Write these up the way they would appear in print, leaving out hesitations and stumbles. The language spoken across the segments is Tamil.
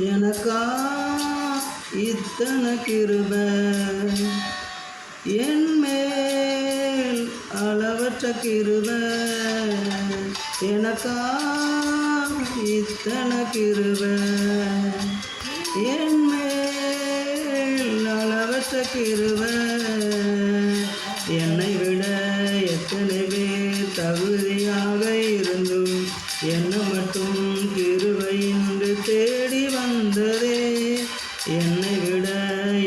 எனக்கா இத்தனை கிருபை என் மேல் அளவற்ற கிருபை எனக்கா இத்தனை கிருபை என் மேல் அளவற்ற கிருபை என்னை விட எத்தனை பேர் தகுதியாக இருந்தும் என்ன மட்டும் கிருபை என்று தேடி வந்ததே என்னை விட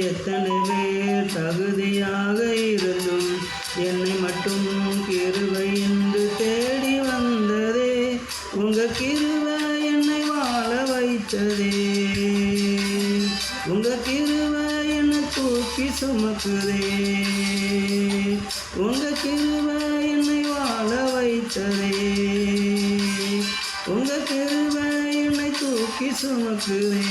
எத்தனை பேர் தகுதியாக இருந்தும் என்னை மட்டும் கிருபை என்று தேடி வந்ததே உங்க கிருபை என்னை வாழ வைத்ததே உங்க கிருபை என்னை தூக்கி சுமக்குதே உங்க கிருபை என்னை வாழ வைத்ததே உங்க கிருபை என்னை தூக்கி சுமக்குதே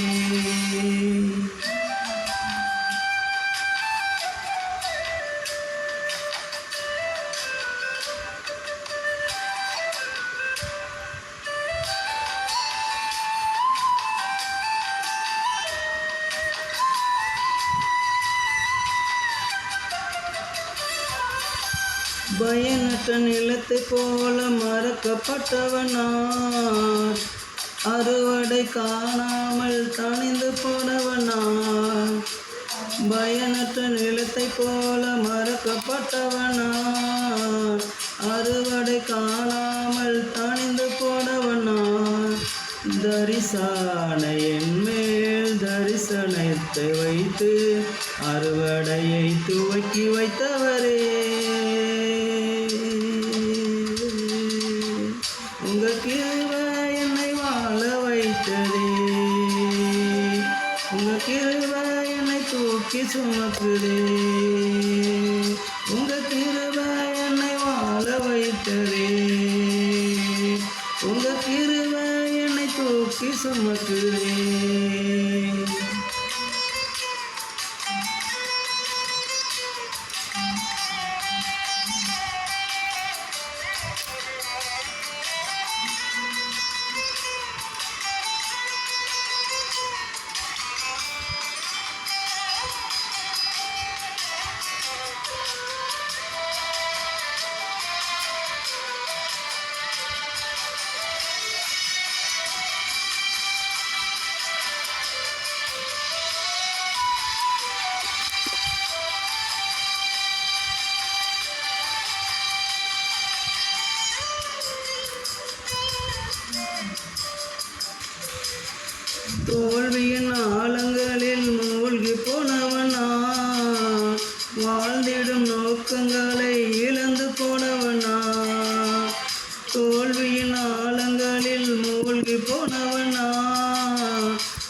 பயனற்ற நிலத்தை போல மறக்கப்பட்டவனார் அறுவடை காணாமல் தணிந்து போனவனார் பயனற்ற நிலத்தை போல மறக்கப்பட்டவனார் அறுவடை காணாமல் தணிந்து போனவனார் தரிசன என் மேல் தரிசனத்தை வைத்து அறுவடையை துவக்கி வைத்தவரே உங்க கிருபை என்னை வாழ வைத்ததே உங்க கிருபை என்னை தூக்கி சுமக்குதே உங்க கிருபை என்னை வாழ வைத்ததே உங்க கிருபை என்னை தூக்கி சுமக்குதே தோல்வியின் ஆழங்களில் மூழ்கி போனவனா வாழ்ந்திடும் நோக்கங்களை இழந்து போனவனா தோல்வியின் ஆழங்களில் மூழ்கி போனவனா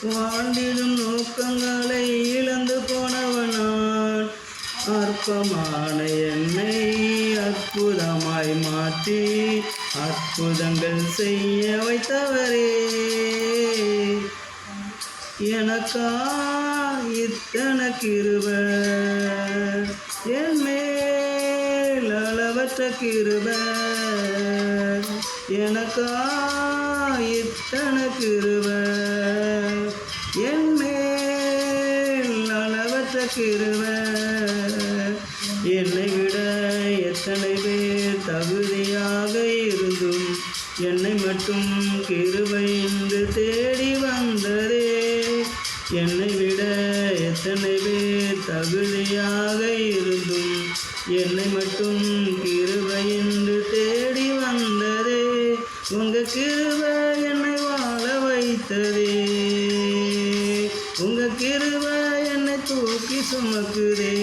வாழ்ந்திடும் நோக்கங்களை இழந்து போனவனா அற்பமான என்னை அற்புதமாய் மாற்றி அற்புதங்கள் செய்ய வைத்தவரே எனக்கா இத்தனை கிருபை என் மேல் அளவற்ற கிருபை எனக்கா இத்தனை கிருபை என் மேல் அளவற்ற கிருபை என்னை விட எத்தனை பேர் தகுதியாக இருந்தும் என்னை மட்டும் கிருபை என்று தேடி வந்ததே என்னை விட எத்தனை பேர் தகுதியாக இருந்தும் என்னை மட்டும் கிருபை என்று தேடி வந்ததே உங்க கிருபை என்னை வாழ வைத்ததே உங்க கிருபை என்னை தூக்கி சுமக்குதே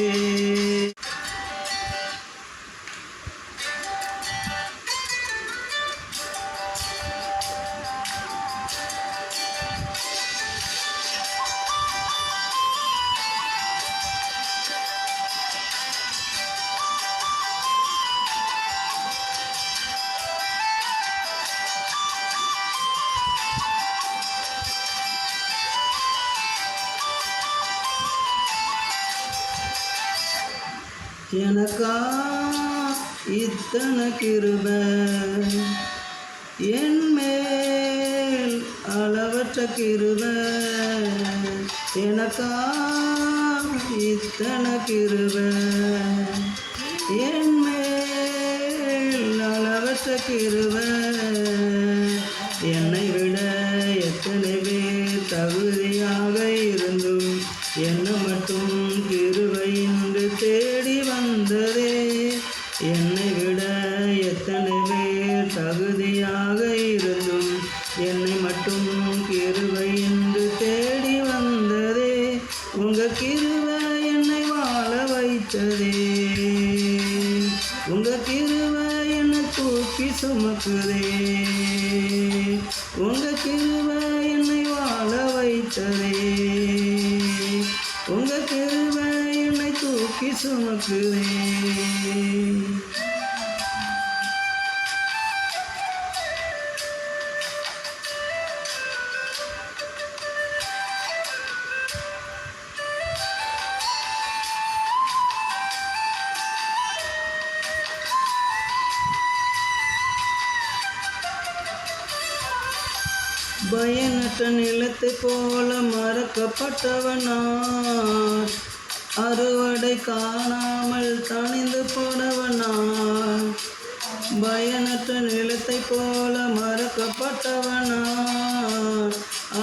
எனக்கா இத்தனை கிருபை என் மேல் அளவற்ற கிருபை எனக்கா இத்தனை கிருபை என் மேல் அளவற்ற கிருபை என்னை விட எத்தனை பேர் தகுதியாக இருந்தும் என்ன மட்டும் கிருபை இன்று தேடி வந்ததே. என்னை விட எத்தனை பேர் தகுதியாக இருந்தும் என்னை மட்டும் கிருபை இன்று தேடி வந்ததே. உங்க கிருபை என்னை வாழ வைத்ததே. உங்க கிருபை என்னை தூக்கி சுமக்குதே. உங்க கிருபை என்னை வாழ வைத்ததே. உங்க கிருபை என்னை தூக்கி சுமக்குதே. பயனற்ற நிலத்தை போல மறக்கப்பட்டவனார், அறுவடை காணாமல் தணிந்து போனவனார். பயனற்ற நிலத்தை போல மறக்கப்பட்டவனார்,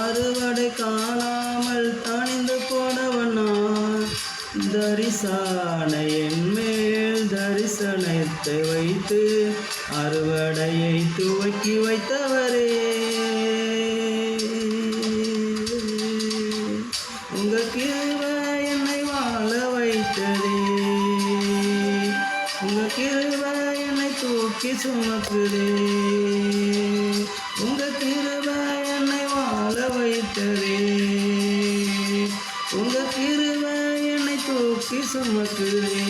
அறுவடை காணாமல் தணிந்து போனவனார். தரிசன என்மேல் தரிசனத்தை வைத்து அறுவடையை துவக்கி வைத்தவரே. உங்க கிருபை என்னை வாழ வைத்ததே. உங்க கிருபை என்னை தூக்கி சுமக்குதே. உங்க கிருபை என்னை வாழ வைத்ததே. உங்க கிருபை என்னை தூக்கி சுமக்குதே.